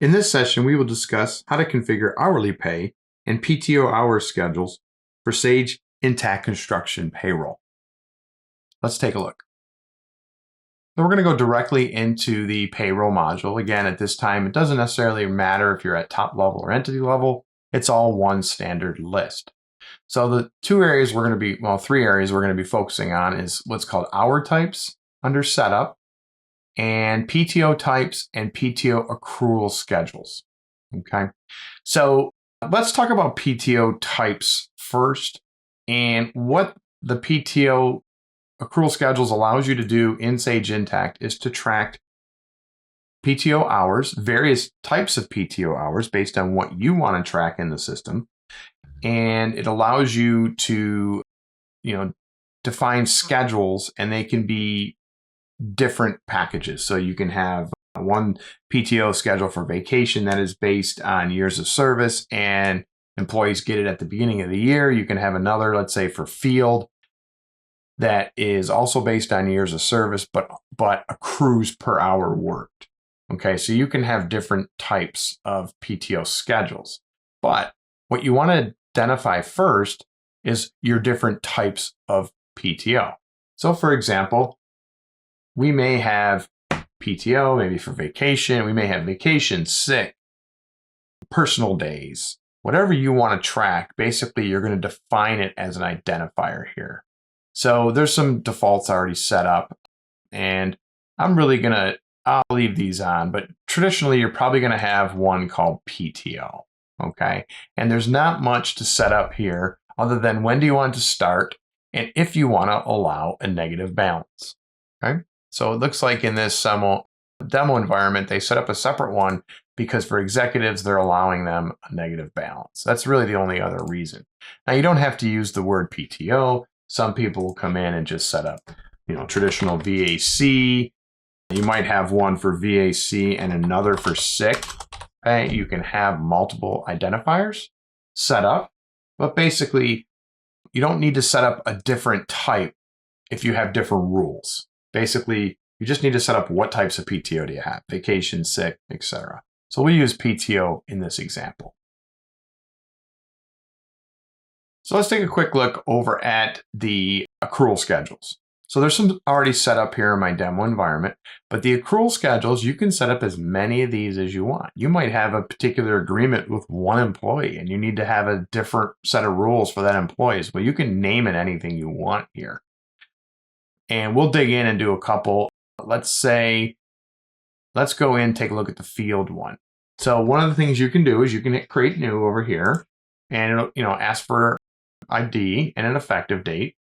In this session, we will discuss how to configure hourly pay and PTO hour schedules for Sage Intacct Construction Payroll. Let's take a look. So we're going to go directly into the payroll module. Again, at this time, it doesn't necessarily matter if you're at top level or entity level. It's all one standard list. So the three areas we're going to be focusing on is what's called hour types under setup, and PTO types and PTO accrual schedules. Okay, so let's talk about PTO types first and what the PTO accrual schedules allows you to do in Sage Intacct is to track PTO hours, various types of PTO hours based on what you want to track in the system. And it allows you to, define schedules, and they can be different packages. So you can have one PTO schedule for vacation that is based on years of service and employees get it at the beginning of the year. You can have another, let's say for field, that is also based on years of service, but accrues per hour worked. Okay, so you can have different types of PTO schedules. But what you want to identify first is your different types of PTO. So for example, we may have PTO maybe for vacation. We may have vacation, sick, personal days, whatever you want to track. Basically, you're going to define it as an identifier here. So there's some defaults already set up, and I'll leave these on, but traditionally you're probably going to have one called PTO. Okay. And there's not much to set up here other than when do you want it to start and if you want to allow a negative balance. Okay. So it looks like in this demo environment, they set up a separate one because for executives, they're allowing them a negative balance. That's really the only other reason. Now, you don't have to use the word PTO. Some people will come in and just set up, traditional VAC. You might have one for VAC and another for sick. Okay? You can have multiple identifiers set up, but basically, you don't need to set up a different type if you have different rules. Basically, you just need to set up what types of PTO do you have, vacation, sick, etc. So we'll use PTO in this example. So let's take a quick look over at the accrual schedules. So there's some already set up here in my demo environment, but the accrual schedules, you can set up as many of these as you want. You might have a particular agreement with one employee and you need to have a different set of rules for that employee. Well, you can name it anything you want here. And we'll dig in and do a couple. Let's go in and take a look at the field one. So one of the things you can do is you can hit create new over here and it'll, ask for ID and an effective date.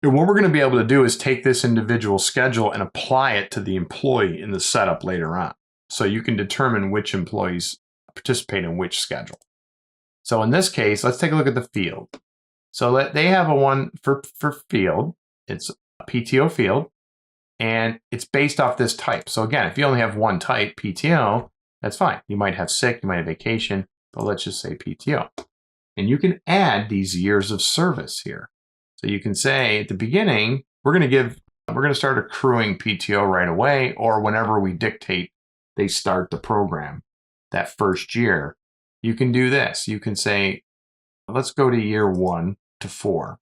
And what we're going to be able to do is take this individual schedule and apply it to the employee in the setup later on. So you can determine which employees participate in which schedule. So in this case, let's take a look at the field. So they have a one for field. It's a PTO field, and it's based off this type. So again, if you only have one type, PTO, that's fine. You might have sick, you might have vacation, but let's just say PTO. And you can add these years of service here. So you can say at the beginning, we're going to start accruing PTO right away, or whenever we dictate they start the program that first year. You can do this. You can say, let's go to year 1 to 4.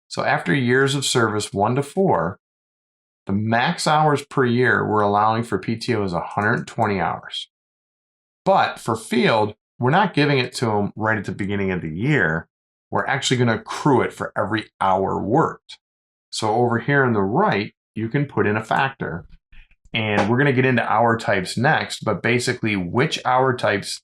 So after years of service 1 to 4, the max hours per year we're allowing for PTO is 120 hours. But for field, we're not giving it to them right at the beginning of the year. We're actually going to accrue it for every hour worked. So over here on the right, you can put in a factor. And we're going to get into hour types next, but basically which hour types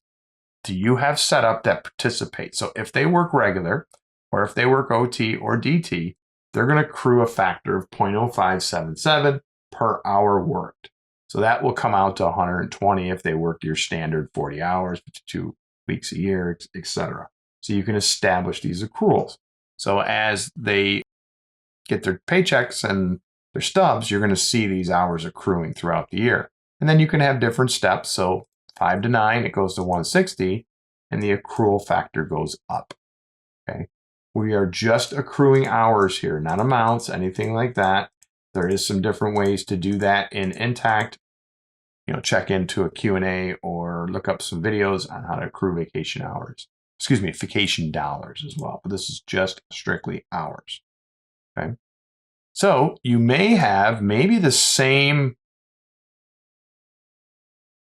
do you have set up that participate? So if they work regular, or if they work OT or DT, they're going to accrue a factor of 0.0577 per hour worked. So that will come out to 120 if they work your standard 40 hours, 2 weeks a year, etc. So you can establish these accruals. So as they get their paychecks and their stubs, you're going to see these hours accruing throughout the year. And then you can have different steps. So 5 to 9, it goes to 160, and the accrual factor goes up. Okay. We are just accruing hours here, not amounts, anything like that. There is some different ways to do that in Intacct. check into a Q&A or look up some videos on how to accrue vacation hours. Excuse me, vacation dollars as well. But this is just strictly hours. Okay. So you may have maybe the same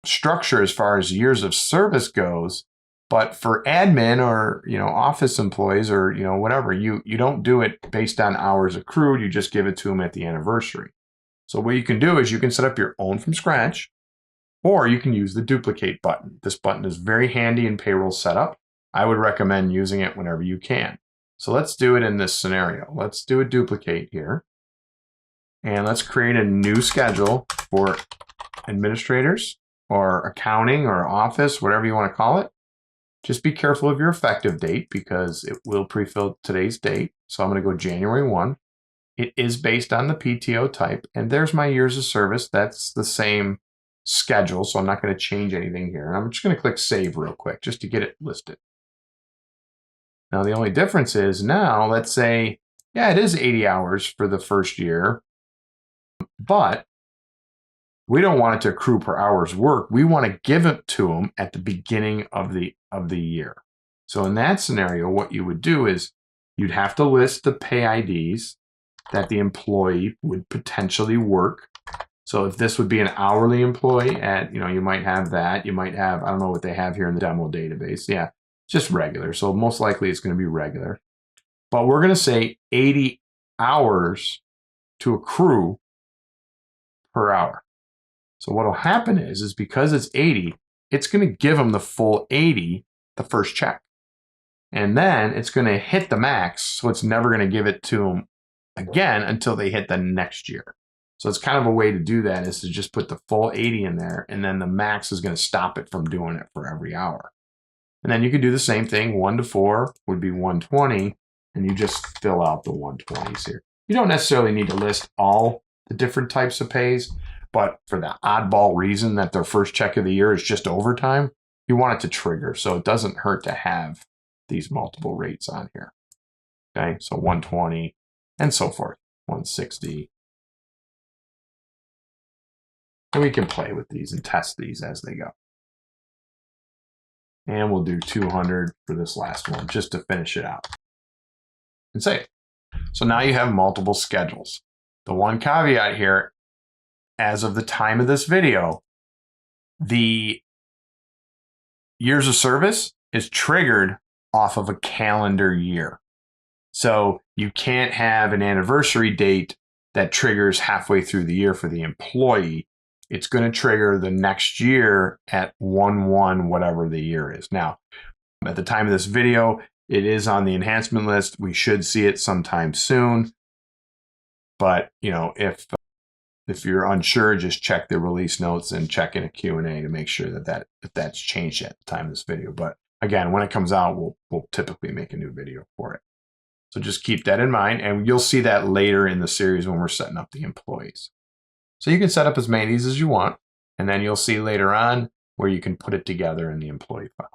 structure as far as years of service goes, but for admin or office employees or whatever, you don't do it based on hours accrued. You just give it to them at the anniversary. So what you can do is you can set up your own from scratch, or you can use the duplicate button. This button is very handy in payroll setup. I would recommend using it whenever you can. So let's do it in this scenario. Let's do a duplicate here. And let's create a new schedule for administrators or accounting or office, whatever you want to call it. Just be careful of your effective date because it will pre-fill today's date. So I'm going to go January 1. It is based on the PTO type. And there's my years of service. That's the same schedule. So I'm not going to change anything here. And I'm just going to click Save real quick just to get it listed. Now, the only difference is now, let's say, yeah, it is 80 hours for the first year, but we don't want it to accrue per hour's work. We want to give it to them at the beginning of the year. So in that scenario, what you would do is you'd have to list the pay IDs that the employee would potentially work. So if this would be an hourly employee at, you might have that. You might have, I don't know what they have here in the demo database. Yeah, just regular. So most likely it's going to be regular. But we're going to say 80 hours to accrue per hour. So what will happen is because it's 80, it's going to give them the full 80 the first check. And then it's going to hit the max, so it's never going to give it to them again until they hit the next year. So it's kind of a way to do that is to just put the full 80 in there, and then the max is going to stop it from doing it for every hour. And then you can do the same thing. 1 to 4 would be 120, and you just fill out the 120s here. You don't necessarily need to list all the different types of pays, but for the oddball reason that their first check of the year is just overtime, you want it to trigger. So it doesn't hurt to have these multiple rates on here. Okay, so 120 and so forth, 160. And we can play with these and test these as they go. And we'll do 200 for this last one just to finish it out. And save. So now you have multiple schedules. The one caveat here, as of the time of this video, the years of service is triggered off of a calendar year. So you can't have an anniversary date that triggers halfway through the year for the employee. It's going to trigger the next year at 1/1, whatever the year is. Now, at the time of this video, it is on the enhancement list. We should see it sometime soon. But, if you're unsure, just check the release notes and check in a Q&A to make sure that that's changed at the time of this video. But again, when it comes out, we'll typically make a new video for it. So just keep that in mind, and you'll see that later in the series when we're setting up the employees. So you can set up as many of these as you want, and then you'll see later on where you can put it together in the employee file.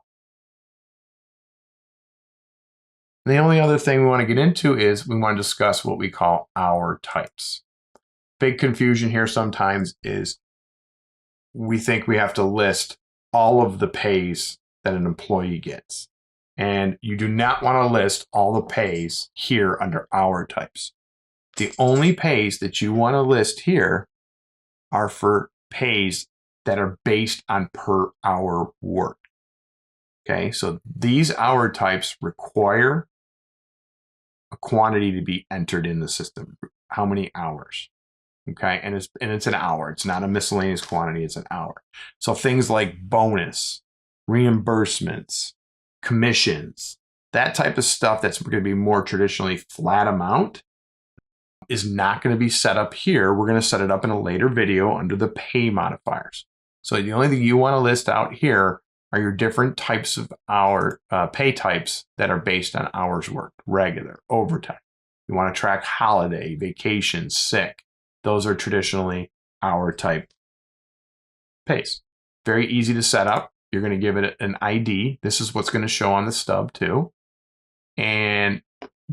And the only other thing we want to get into is we want to discuss what we call hour types. Big confusion here sometimes is we think we have to list all of the pays that an employee gets. And you do not want to list all the pays here under hour types. The only pays that you want to list here are for pays that are based on per hour work. Okay, so these hour types require a quantity to be entered in the system. How many hours? Okay, and it's an hour. It's not a miscellaneous quantity, it's an hour. So things like bonus, reimbursements, commissions, that type of stuff that's going to be more traditionally flat amount is not going to be set up here. We're going to set it up in a later video under the pay modifiers. So the only thing you want to list out here are your different types of hour pay types that are based on hours worked, regular, overtime. You want to track holiday, vacation, sick. Those are traditionally hour type pays. Very easy to set up. You're going to give it an ID. This is what's going to show on the stub too. And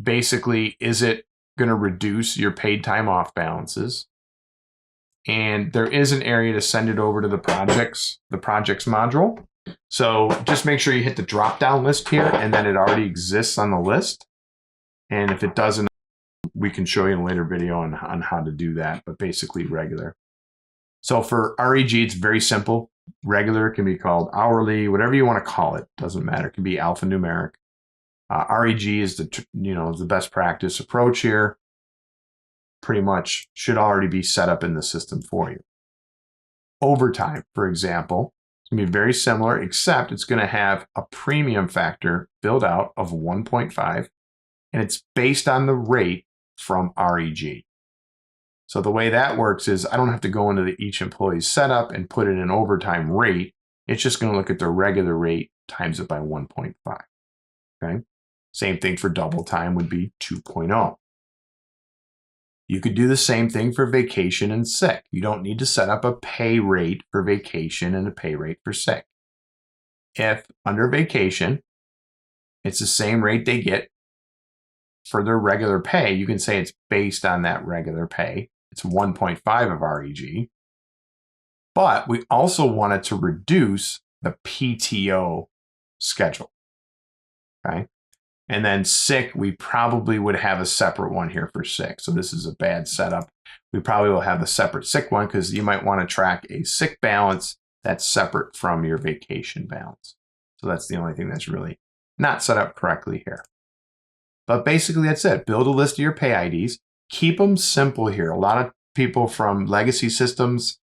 basically, is it going to reduce your paid time off balances? and there is an area to send it over to the projects module. So just make sure you hit the drop-down list here, and then it already exists on the list. And if it doesn't, we can show you in a later video on how to do that, but basically regular. So for REG, it's very simple. Regular can be called hourly, whatever you want to call it. Doesn't matter. It can be alphanumeric. REG is the best practice approach here. Pretty much should already be set up in the system for you. Overtime, for example, it's going to be very similar, except it's going to have a premium factor built out of 1.5, and it's based on the rate from REG. So the way that works is I don't have to go into each employee's setup and put in an overtime rate. It's just going to look at the regular rate times it by 1.5. Okay. Same thing for double time would be 2.0. You could do the same thing for vacation and sick. You don't need to set up a pay rate for vacation and a pay rate for sick. If under vacation, it's the same rate they get for their regular pay, you can say it's based on that regular pay. It's 1.5 of REG. But we also wanted to reduce the PTO schedule. Okay. And then sick, we probably would have a separate one here for sick. So this is a bad setup. We probably will have a separate sick one because you might want to track a sick balance that's separate from your vacation balance. So that's the only thing that's really not set up correctly here. But basically that's it. Build a list of your pay IDs. Keep them simple here. A lot of people from legacy systems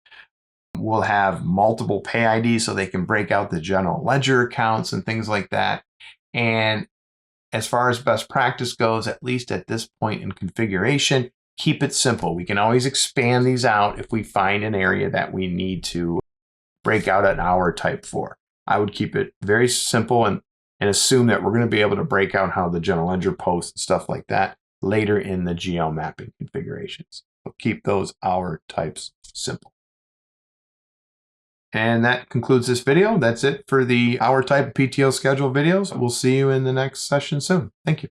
will have multiple pay IDs so they can break out the general ledger accounts and things like that. And as far as best practice goes, at least at this point in configuration, keep it simple. We can always expand these out if we find an area that we need to break out an hour type for. I would keep it very simple and assume that we're going to be able to break out how the general ledger posts and stuff like that later in the GL mapping configurations. So keep those hour types simple. And that concludes this video. That's it for the hour type PTO schedule videos. We'll see you in the next session soon. Thank you.